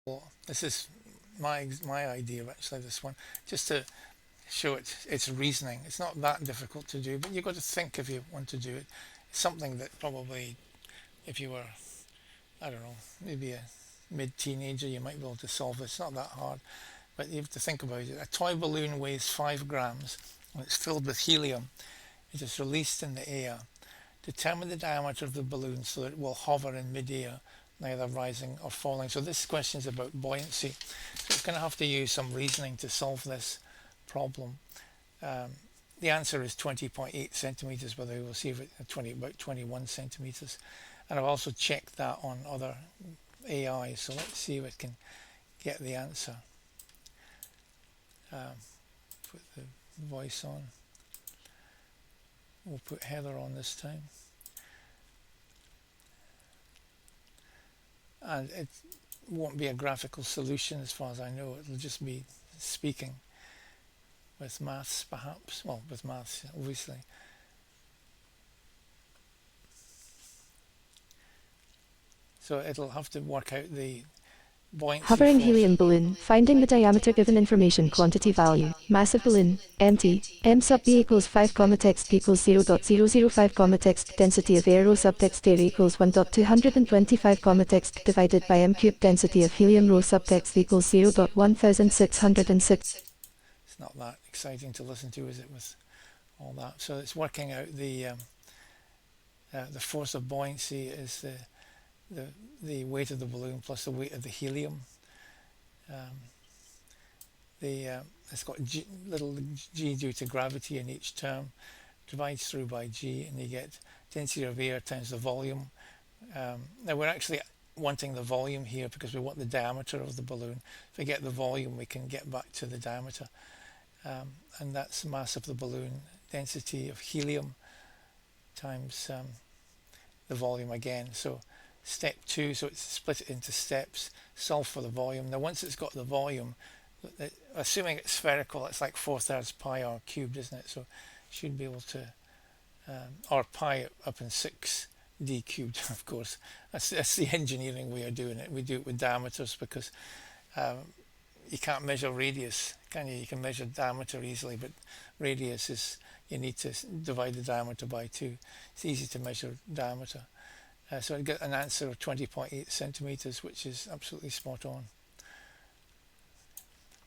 Well, this is my idea actually. This one, just to show its reasoning. It's not that difficult to do, but you've got to think if you want to do it. It's something that probably, if you were, I don't know, maybe a mid-teenager, you might be able to solve it. It's not that hard, but you have to think about it. A toy balloon weighs 5 grams and it's filled with helium. It is released in the air. Determine the diameter of the balloon so that it will hover in mid-air, neither rising or falling. So this question is about buoyancy. So it's going to have to use some reasoning to solve this problem. Um, the answer is 20.8 centimeters, but we'll see if it's about 21 centimeters. And I've also checked that on other AI, so let's see if it can get the answer. Put the voice on. We'll put Heather on this time. And it won't be a graphical solution as far as I know. It'll just be speaking with maths perhaps. Well, with maths obviously. So it'll have to work out the buoyancy Hovering force. helium balloon, finding the diameter given information quantity value, massive balloon, empty, m sub b equals 5, text equals 0.005, text density of air rho subtext air equals 1.225, text divided by m cubed density of helium rho subtext equals 0.1606. It's not that exciting to listen to, is it, with all that? So it's working out the force of buoyancy is the weight of the balloon plus the weight of the helium. It's got little g due to gravity in each term, divides through by g, and you get density of air times the volume. Now we're actually wanting the volume here because we want the diameter of the balloon. If we get the volume, we can get back to the diameter. And that's mass of the balloon, density of helium times the volume again. So step 2, so it's split it into steps, solve for the volume. Now once it's got the volume, assuming it's spherical, it's like 4/3 pi r cubed, isn't it? So should be able to, or pi up in 6d cubed, of course. That's the engineering way of doing it. We do it with diameters because you can't measure radius, can you? You can measure diameter easily, but radius is, you need to divide the diameter by 2. It's easy to measure diameter. So I get an answer of 20.8 centimeters, which is absolutely spot on.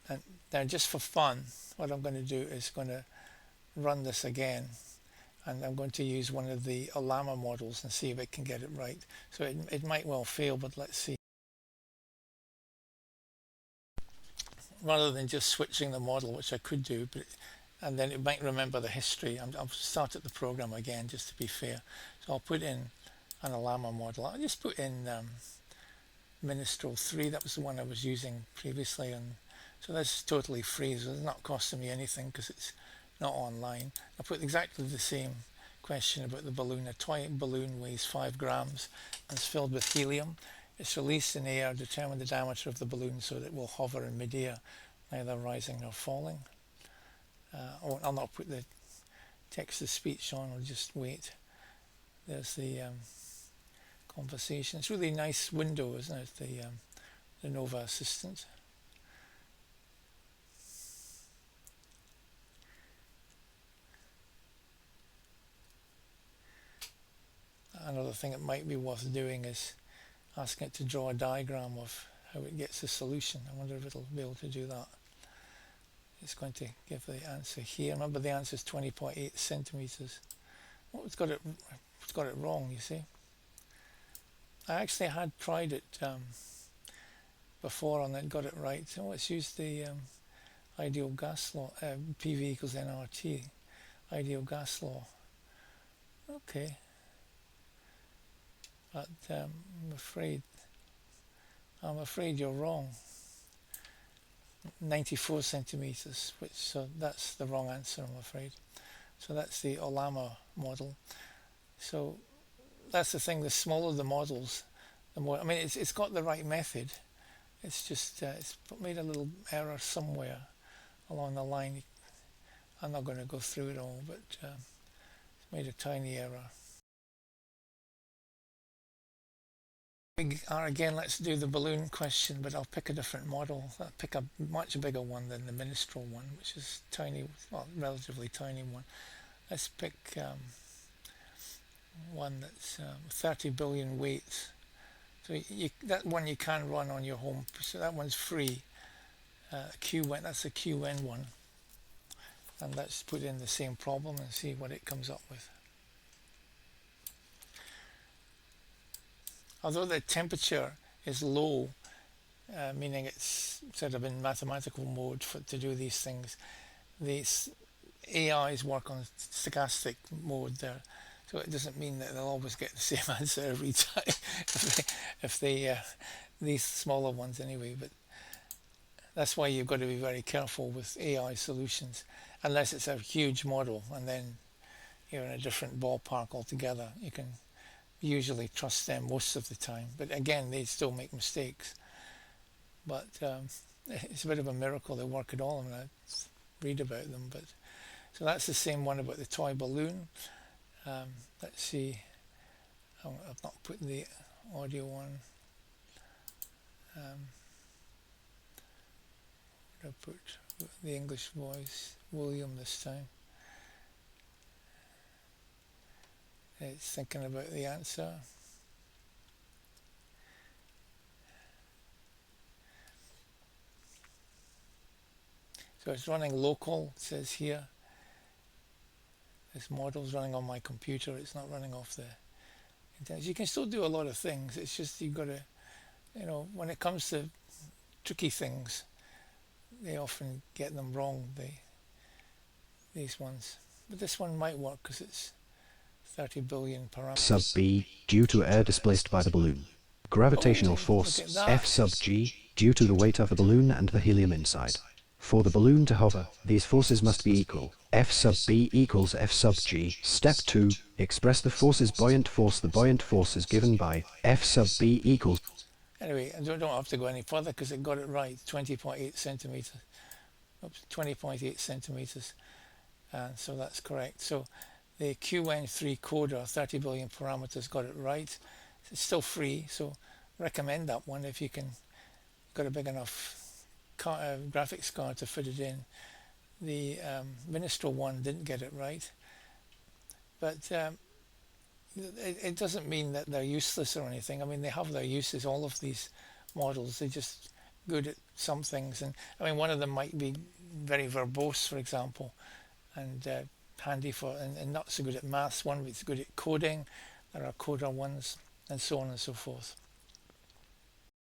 And now just for fun, what I'm going to do is going to run this again, and I'm going to use one of the Olama models and see if it can get it right. So it might well fail, but let's see. Rather than just switching the model, which I could do, and then it might remember the history. I'll start at the program again just to be fair. So I'll put in an Olama model. I'll just put in Minstrel 3. That was the one I was using previously, and so that's totally free, so it's not costing me anything because it's not online. I put exactly the same question about the balloon. A toy balloon weighs 5 grams and is filled with helium. It's released in air. Determine the diameter of the balloon so that it will hover in mid-air, neither rising nor falling. I'll not put the text-to-speech on, I'll just wait. There's the conversation. It's a really nice window, isn't it? The Nova Assistant. Another thing it might be worth doing is asking it to draw a diagram of how it gets the solution. I wonder if it'll be able to do that. It's going to give the answer here. Remember, the answer is 20.8 centimeters. Oh, it's got it wrong, you see. I actually had tried it before and then got it right. Oh, it's used the ideal gas law, PV equals nRT, ideal gas law. Okay. But I'm afraid you're wrong. 94 centimeters, so that's the wrong answer, I'm afraid. So that's the Olama model. So that's the thing, the smaller the models, the more, I mean, it's got the right method. It's just, it's made a little error somewhere along the line. I'm not going to go through it all, but it's made a tiny error. We are again, let's do the balloon question, but I'll pick a different model. I'll pick a much bigger one than the minstrel one, which is tiny, well, relatively tiny one. Let's pick one that's 30 billion weights. So that one you can run on your home. So that one's free. That's a QN one. And let's put in the same problem and see what it comes up with. Although the temperature is low, meaning it's sort of in mathematical mode to do these things, these AIs work on stochastic mode there. So it doesn't mean that they'll always get the same answer every time if they these smaller ones anyway. But that's why you've got to be very careful with AI solutions, unless it's a huge model and then you're in a different ballpark altogether. You can usually trust them most of the time, but again, they still make mistakes. But it's a bit of a miracle they work at all. I mean, I read about them, but so that's the same one about the toy balloon. Let's see. Oh, I've not put the audio on. I put the English voice, William this time. It's thinking about the answer. So it's running local, it says here. This model's running on my computer, it's not running off the internet. You can still do a lot of things, it's just you've got to, when it comes to tricky things, they often get them wrong, these ones. But this one might work because it's 30 billion parameters. Sub B due to air displaced by the balloon. Gravitational force F sub G due to the weight of the balloon and the helium inside. For the balloon to hover, these forces must be equal. F sub B equals F sub G. Step 2. Express the force's buoyant force. The buoyant force is given by F sub B equals... Anyway, I don't have to go any further because it got it right. 20.8 centimeters. Oops, 20.8 centimeters. And so that's correct. So the QN3 coder, 30 billion parameters, got it right. It's still free, so recommend that one if you can. Got a big enough graphics card to fit it in. The Minstrel one didn't get it right, but it doesn't mean that they're useless or anything. I mean, they have their uses, all of these models. They're just good at some things. And I mean, one of them might be very verbose, for example, and handy for, and not so good at maths. One that's good at coding. There are coder ones, and so on and so forth.